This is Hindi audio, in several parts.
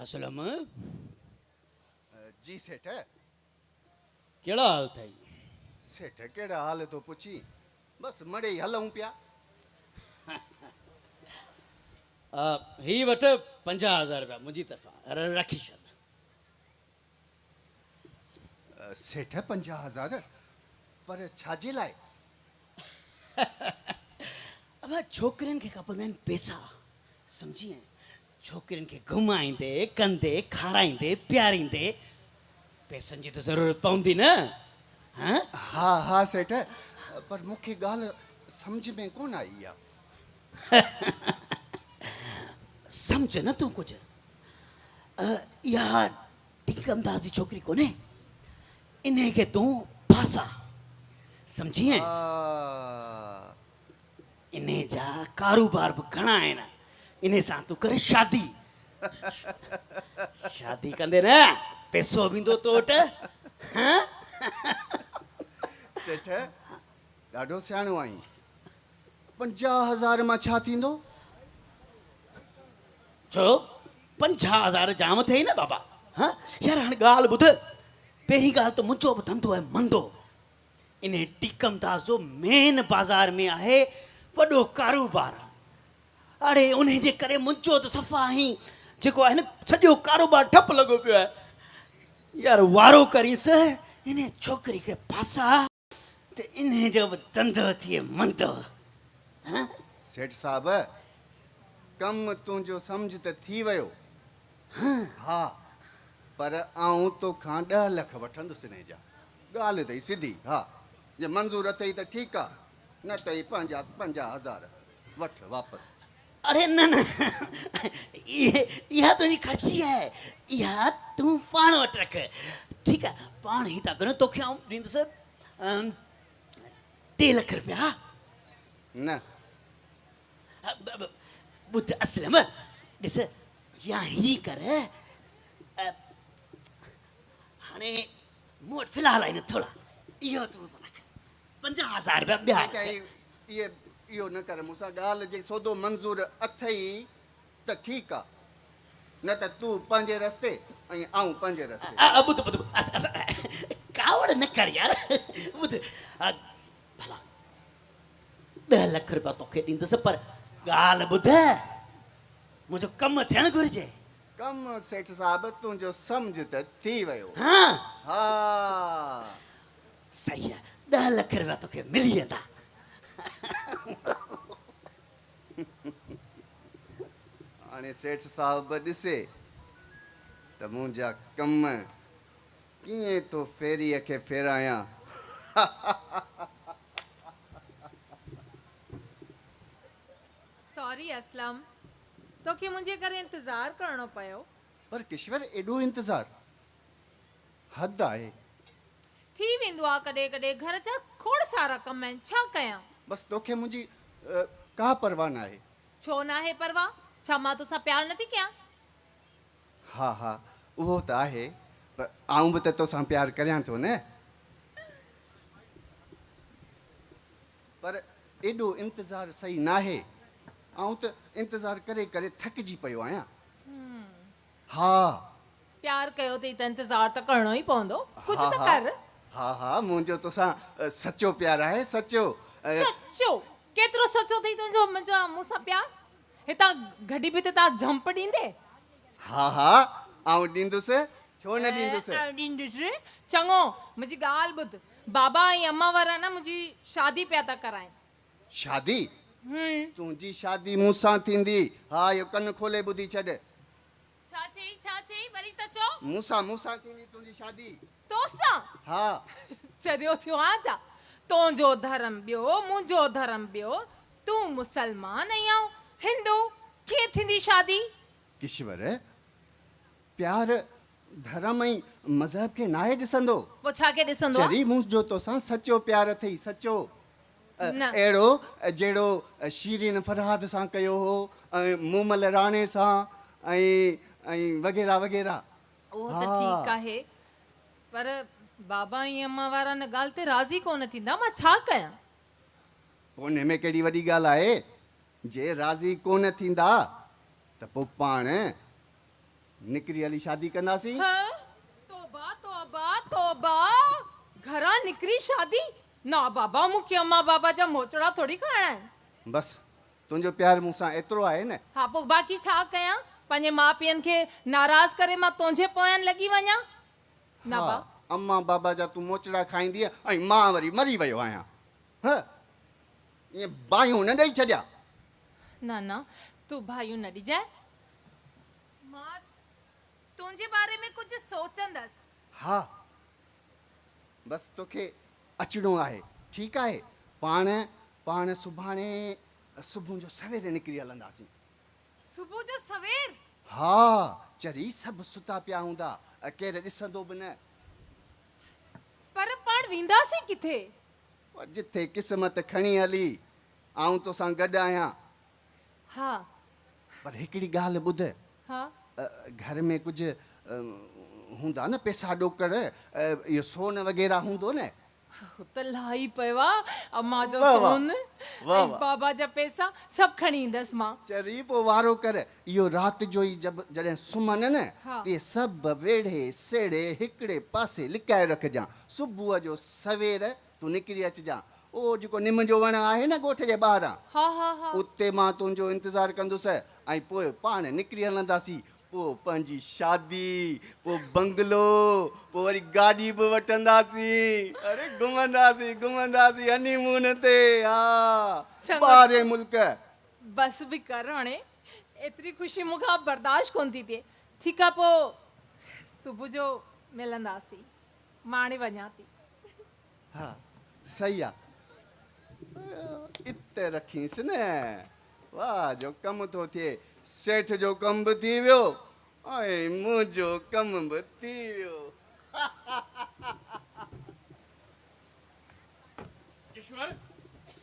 असलम जी सेठ केड़ा हाल थई? सेठ केड़ा हाल तो पुछी बस मड़े ही हलूं पिया। ही वट 50,000 रुपया मुंहिंजी तरफ़ां रखी छॾ। सेठ 50,000 पर छाजे लाइ? अब छोकिरियुनि खे खपंदा आहिनि पैसा, सम्झी आहीं? छोकिरियुनि खे घुमाईंदे कंदे खाराईंदे प्यारींदे पैसनि जी त ज़रूरत पवंदी न। हाँ हा हा सेठ, पर मूंखे ॻाल्हि सम्झ में कोन आई आहे। सम्झ न तूं कुझु। इहा टिकमदार जी छोकिरी कोन्हे, इन खे तूं फासा, सम्झी आहीं? इन जा कारोबार बि घणा आहिनि, इन सां तूं करे शादी। शादी कंदे न पैसो बि ईंदो तो वटि। हाँ? सेठ ॾाढो सियाणो आहीं। 50,000 मां छा थींदो? छो 50,000 जाम अथई न बाबा। हाँ यार हाणे ॻाल्हि ॿुध। पहिरीं ॻाल्हि त मुंहिंजो बि धंधो आहे मंदो। इन टिकमदास जो मेन बाज़ार में आहे वॾो कारोबार। अड़े उन जे करे मुंहिंजो त सफ़ा ई जेको आहे न सॼो कारोबार ठप लॻो पियो आहे। यार वारो करीस इन छोकिरी खे फासा त इन जो बि धंधो थिए मंदो। हाँ? सेठ साहब कम तुंहिंजो सम्झ त थी वियो। हा पर आऊं तोखां 10 लख वठंदुसि इन जा। ॻाल्हि अथई सिधी। हा जे मंज़ूर अथई त ठीकु आहे, न अथई 50,000 वठ वापसि। अरे न न इहा तुंहिंजी ख़र्ची आहे, इहा तूं पाण वटि रख। ठीकु आहे पाण ई था करूं, तोखे आउं ॾींदुसि 3 लख रुपया। न ॿुध असलम, ॾिस या ही कर, हाणे मूं वटि फ़िलहालु आहिनि थोरा, इहो तूं रख 50,000 रुपया ॿिया सेठ इहो न कर मूंसां ॻाल्हि। जे सौदो मंज़ूर अथई त ठीकु आहे, न त तूं पंहिंजे रस्ते ऐं आऊं पंहिंजे रस्ते। ॿुध ॿुध कावड़ न कर यार। ॿुध भला 10 लख रुपया तोखे ॾींदुसि, पर ॻाल्हि ॿुध, मुंहिंजो कमु थियणु घुरिजे। कम सेठ साहब तुंहिंजो सम्झ त थी वियो। हाँ हा सही आहे, 10 लख रुपया तोखे मिली वेंदा। हाणे सेठ साहब ॾिसे त मुंहिंजा कम कीअं थो फेरीअ खे फेरायां। सॉरी असलम, तोखे मुंहिंजे करे इंतज़ारु करणो पियो। पर किश्वर एॾो इंतज़ार हद आहे। थी वेंदो आहे कॾहिं कॾहिं, घर जा खोड़ सारा कम आहिनि, छा कयां? बसि तोखे मुंहिंजी का परवाह न आहे। छो न आहे परवाह? छा मां तोसां प्यार नथी कयां? हा हा उहो त आहे, पर आऊं बि त तोसां प्यार करियां थो न। पर एॾो इंतज़ारु सही न आहे। आऊं त इंतज़ारु करे करे थकिजी पियो आहियां। हा प्यार कयो अथई त इंतज़ारु त करिणो ई पवंदो, कुझु हा त हा कर। हा हा मुंहिंजो तोसां सचो प्यार आहे, सचो। सचो? केतिरो सचो अथई तुंहिंजो मुंहिंजो मूंसां प्यार? हितां घड़ी बि त तव्हां जंप ॾींदे। हा हा आऊं ॾींदुसि, छो न ॾींदुसि। ॾींदुसि चङो। मुंहिंजी ॻाल्हि ॿुध, बाबा ऐं अम्मा वारा न मुंहिंजी शादी पिया था कराइनि। शादी? तुंहिंजी शादी मूंसां थींदी। हा इहो कनु खोले ॿुधी छॾ। छा चई वरी त चओ। मूंसां थींदी तुंहिंजी शादी। तोसां? हा चरियो थियो आहे छा? तुंहिंजो धर्म ॿियो, मुंहिंजो धर्म ॿियो। तूं मुसलमान ऐं आऊं हिंदू, कीअं थींदी शादी? किश्वर प्यार धर्म ऐं मज़हब खे नाहे ॾिसंदो। पोइ छा के ॾिसंदो आहे? चरी मुंहिंजो तोसां सचो प्यार अथई, सचो। न। अहिड़ो जहिड़ो शीरीन फरहाद सां कयो हो, ऐं मूमल राणे सां ऐं वग़ैरह वग़ैरह। उहो त ठीकु आहे, पर बाबा ऐं अम्मा वारा न ॻाल्हि ते राज़ी कोन थींदा, मां छा कयां? हुन में कहिड़ी वॾी ॻाल्हि आहे? जे राज़ी कोन थींदा त पोइ पाण निकिरी हली शादी कंदासीं। हाँ? तौबा तौबा तौबा, घरां निकिरी शादी? ना बाबा, मूंखे अम्मा बाबा जा मोचड़ा थोड़ी खाइणा आहिनि। बस तुंहिंजो प्यार मूंसां एतिरो आहे न। हा, पोइ बाक़ी छा कयां? पंहिंजे माउ पीअनि खे नाराज़ करे मां तुंहिंजे पोयां लॻी वञां? ना बा। अम्मा बाबा जा तूं मोचड़ा खाईंदी ऐं मां वरी मरी वियो आहियां। हाँ, ईअं बायूं न ॾेई छॾिया। ना ना, तूं भाइयूं न ॾिजाए। मां तुंहिंजे बारे में कुझु सोचंदसि। हा, बस तोखे अचिणो आहे, ठीकु आहे। पाण सुभाणे सुबुह जो सवेरे निकिरी हलंदासीं। सुबुह जो सवेर? हा, चरी सभु सुता पिया हूंदा, केरु ॾिसंदो बि न। पर पाण वेंदासीं किथे? जिथे क़िस्मत खणी हली, आऊं तोसां गॾु आहियां। हा। पर हिकिड़ी ॻाल्हि ॿुध। हा। घर में कुझु हूंदा न पैसा ॾोकड़, इहो सोन वग़ैरह हूंदो न। त लाई पियो आहे, अम्मा जो वाह वाह, सोन वाह ऐं वाह। बाबा जा पैसा सभु खणी ईंदसि मां। चरी पोइ वारो कर, इहो राति जो ई जॾहिं सुम्हनि न, हा। ते सभु वेढ़े सेड़े हिकिड़े पासे लिकाए रखजांइ। सुबुह जो सवेर तूं निकिरी अचिजांइ। ओ जेको निम जो वण आहे न ॻोठ जे ॿाहिरां, हा हा हा। उते मां तुंहिंजो इंतज़ारु कंदुसि ऐं पोइ पाण निकिरी हलंदासीं। पोइ पंहिंजी शादी, पोइ बंगलो, पोइ वरी गाॾी बि वठंदासीं। अरे घुमंदासीं हनीमून ते। हा, चङो। ॿाहिरि मुल्क। बस बि कर हाणे, एतिरी ख़ुशी मूंखां बर्दाश्त कोन थी थिए। ठीकु आहे, पोइ सुबुह जो मिलंदासीं। मां हाणे वञां थी। हा, सही आहे। इते रखीसि न। वाह जो कमु थो थिए। सेठ जो कमु बि थी वियो ऐं मुंहिंजो कमु बि थी वियो। किश्वर,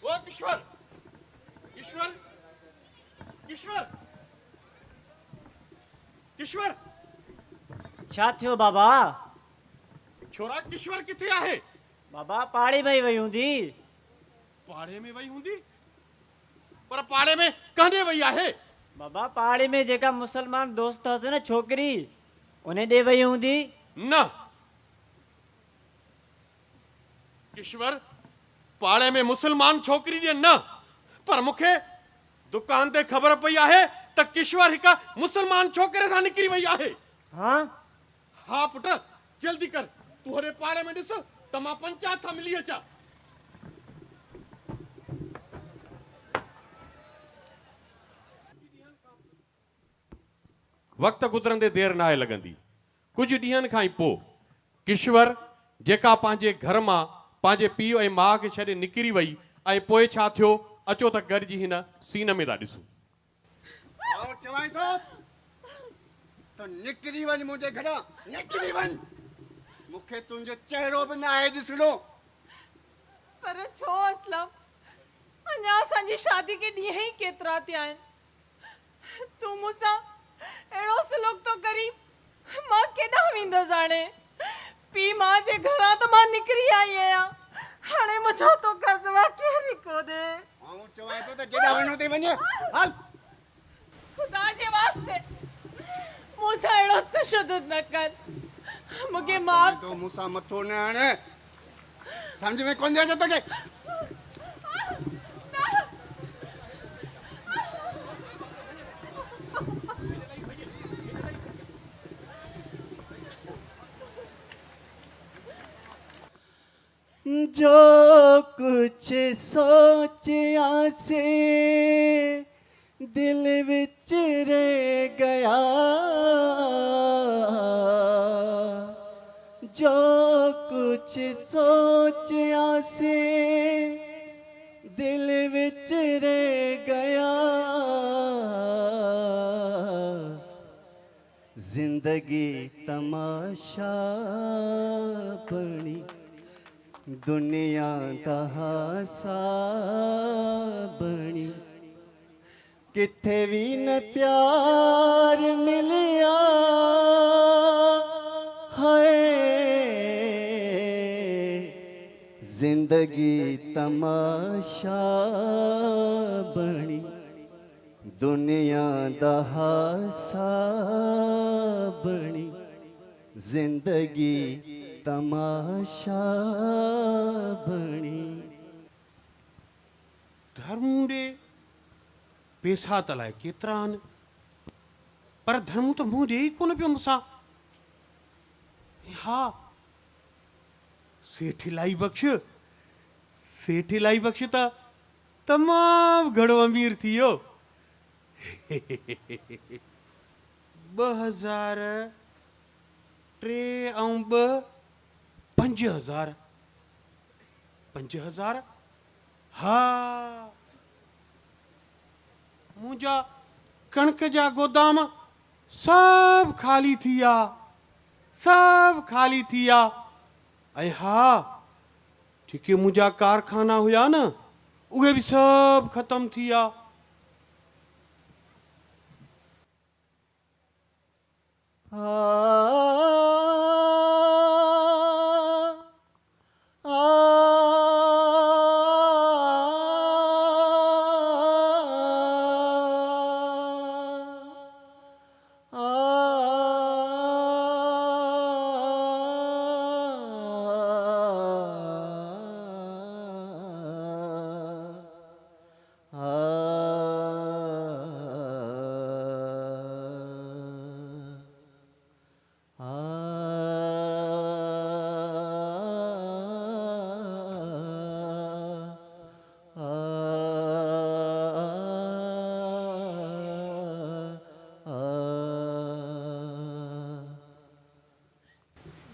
ओ किश्वर, किश्वर, किश्वर, किश्वर। छा थियो बाबा? छोरा किश्वर किथे आहे? बाबा पाड़ी में वई हूंदी। पाड़े में वई हूंदी? पर पाड़े में काॾे वई आहे? बाबा पाड़ी में जेका मुसलमान दोस्त हुअसि न छोकिरी, उन ॾे वई हूंदी। न किश्वर, पाड़े में मुसलमान छोकिरी ॾे न, पर मूंखे दुकान ते ख़बर पई आहे त किश्वर हिक मुसलमान छोकिरे सां निकिरी वई आहे। हाँ? हा पुट, जल्दी कर, तूं होॾे पाड़े में ॾिस त मां पंचायत सां मिली अचां। वक़्त गुज़रंदे देरि न आहे लॻंदी। कुझु ॾींहंनि खां ई पोइ किश्वर, जेका पंहिंजे घर मां पंहिंजे पीउ ऐं माउ खे छॾे निकिरी वई, ऐं पोइ छा थियो अचो त गॾिजी हिन सीन में था ॾिसूं। चवाई थो त निकिरी वञ मुंहिंजे घरां, निकिरी वञ। मूंखे तुंहिंजो चहिरो बि न आहे ॾिसणो। पर छो असलम, अञा असांजी शादी खे ॾींहं ई केतिरा थिया आहिनि। तूं मूंसां अहिड़ो सुलूक थो करी, मां केॾांहुं वेंदसि हाणे? पीउ मां जे घरां त मां निकिरी आई आहियां, हाणे मुंहिंजो तोखां सवाइ केरु कोन्हे। आऊं चवां थो त जेॾा वञो ते वञे। हल, खुदा जे वास्ते मूंसां अहिड़ो तशद्दुद न कर। मूंखे माफ़। तो मूंसां मथो न हणे, सम्झ में कोन थी अचे तोखे? जो कुछ सोचिया से दिल विच रह गया, जो कुछ सोचिया से दिल विच रह गया, जिंदगी तमाशा बनी दुनिया दा हासा बनी, किथे भी न प्यार मिलिया है, जिंदगी तमाशा बनी दुनिया दा हासा जिंदगी तमाशा बणी। धर्म ॾे पैसा त अलाए केतिरा आहिनि, पर धर्म त मूं ॾे ई कोन पियो मूंसां। हा, सेठ इलाही बख़्श त तमामु घणो अमीर थी वियो। 2003 ऐं 5000 हा, मुंहिंजा कणक जा गोदाम सभु ख़ाली थी विया। ऐं हा, जेके मुंहिंजा कारखाना हुया न उहे बि सभु ख़तम थी विया।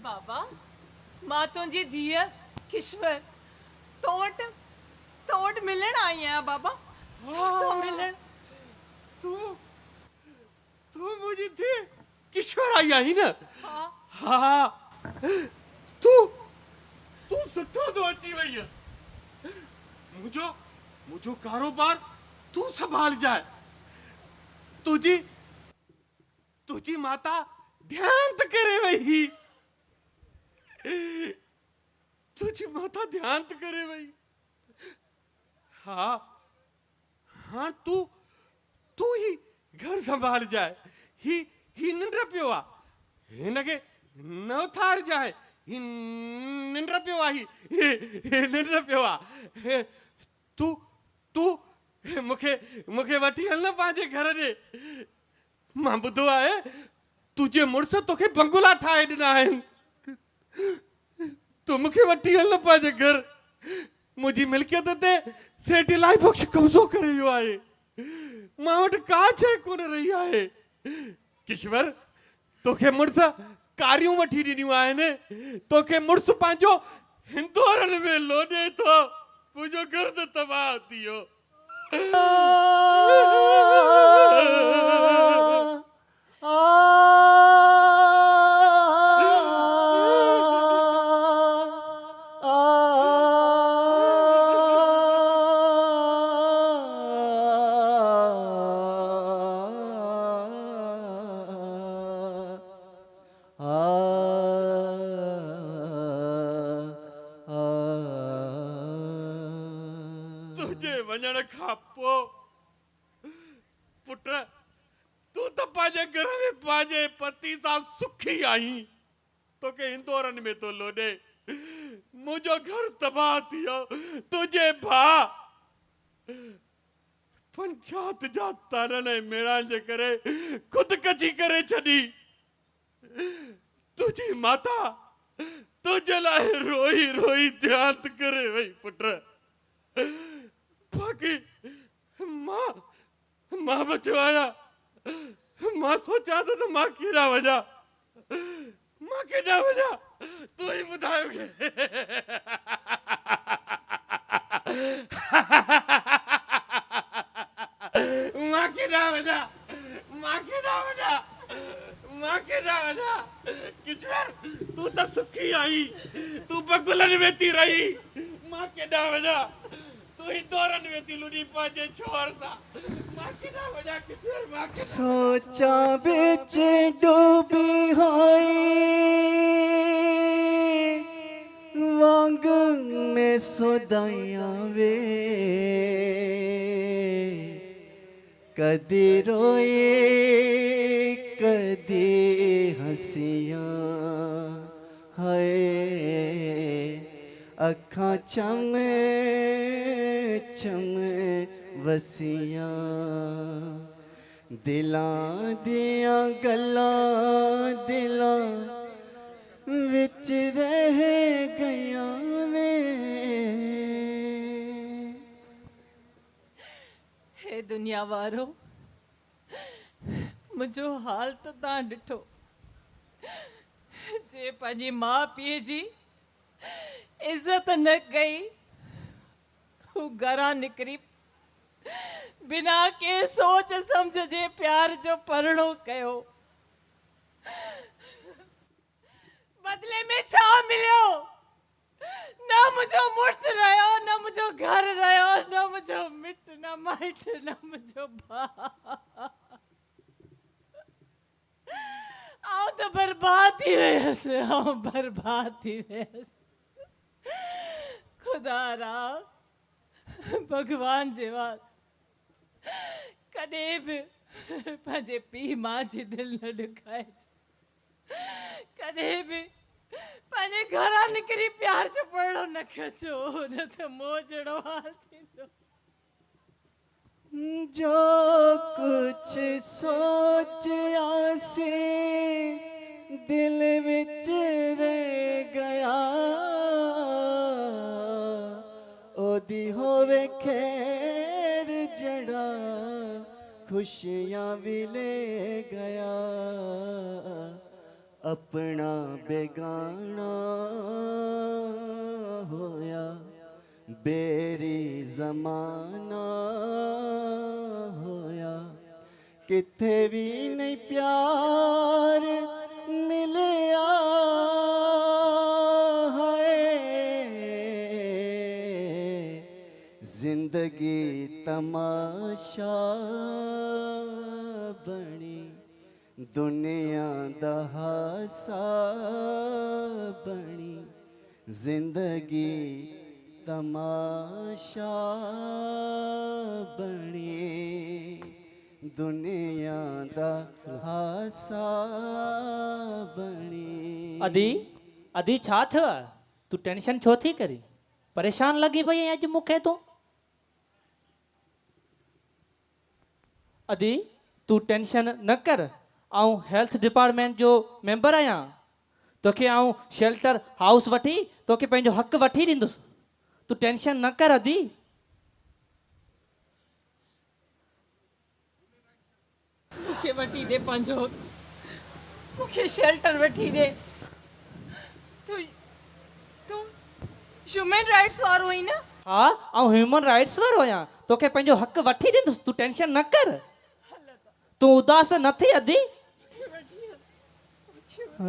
बाबा, मां तुंहिंजी धीअ किश्वर तो वटि मिलण आई आहियां बाबा। तोसां मिलण। तू मुंहिंजी धीअ किश्वर आई आहीं न? हा, तू सुठो तो अची वई आहे। मुंहिंजो कारोबार तू संभालजाए। तुझी माता ध्यान त करे वई। तुझी माता ध्यान त करे वई। हाँ, तू ही घर संभाल जाए। ही निंड पियो आ, हिनखे न उथार जाए। ही निंड पियो आ, ही निंड पियो आ। तू मूंखे वठी हल न पंहिंजे घर ॾे। मां ॿुधो आहे तुंहिंजे मुड़ुस तोखे बंगला ठाहे ॾिना आहिनि। तूं मूंखे वठी हल न पंहिंजे घर। मुंहिंजी मिल्कियत ते सेठ इलाही बख़्श कब्ज़ो करे वियो आहे। मां वटि का शइ कोन रही आहे। किश्वर, तोखे मुड़ुस कारियूं वठी ॾिनियूं आहिनि। तोखे मुड़ुस पंहिंजो हिंदोरनि में लोॾे थो। मुंहिंजो घर त तबाह थी वियो। तुझे वञण खां पोइ पुट, तू त पंहिंजे घर में पंहिंजे पति सां सुखी आहीं। तोखे इंदौरनि में तो लोॾे। मुंहिंजो घर तबाह थी वियो। तुंहिंजे भाउ पंचायत जा तारन ऐं मेड़ान जे करे ख़ुदकशी करे छॾी। तुझी माता तुझे लाइ रोई रोई ध्यान करे वई। पुट, बाक़ी मां बचियो आहियां। मां सोचां थो त मां केॾां वञा। तूं ई ॿुधायो के। मां केॾां वञा। किश्वर, तूं त सुखी आई। तूं बगुलनि में थी रही। मां केॾां वञा। तूं इंदौरनि में थी लुॾी पंहिंजे छोर सां। मां केॾां वञा किश्वर। सोचा बिच डूबी होई वांग में सोदाइयां वे। कदी रोए कदी हंसियां हाय अखां चम चम वसियां दिलां दियां गल्लां दिलां विच रह गया वे हे दुनिया वारो मुझो हाल तो ता डिठो जे पंहिंजी माँ पीउ जी इज्जत न कई हू घरां निकिरी बिना के सोच समझ जे प्यार जो परणो कयो बदले में छा मिलियो न मुझो मुड़स रहियो न मुझो घर रहियो न मुझो मिट न माइट न मुझो भाउ आउं तो बर्बाद थी वियसि आउं बर्बाद थी वियसि खुदा रा भगवान जे वास्ते कॾहिं बि पंहिंजे पीउ माउ जी दिलि न ॾुखाए कॾहिं बि पंहिंजे घरां निकिरी प्यार जो परणो न खचो न त मूं जहिड़ो हाल थींदो जो कुछ सोचा से दिल विच रह गया ओदी होवे खैर जड़ा खुशियां भी ले गया अपना बेगाना होया बेरी जमाना होया किथे भी नहीं प्यार मिलया है जिंदगी तमाशा बनी दुनिया दा हासा बनी जिंदगी तमाशा बनी दुनिया दा हासा बनी अदी अदी छा थियो आहे? तूं टेंशन छो थी करी परेशान लगी पई अॼु मूंखे तूं अदी तूं टेंशन न कर आऊं हेल्थ डिपार्टमेंट जो मेंबर आहियां तोखे आऊं शेल्टर हाउस वठी तोखे पंहिंजो हक़ वठी ॾींदुसि तूं टेंशन न कर अदी मूंखे वठी ॾे पंहिंजो मूंखे शेल्टर वठी ॾे तूं तूं ह्यूमन राइट्स वारो आहीं न हा आऊं ह्यूमन राइट्स वारो आहियां तोखे पंहिंजो हक़ वठी ॾींदुसि तूं टेंशन न कर तूं उदास न थी अदी आ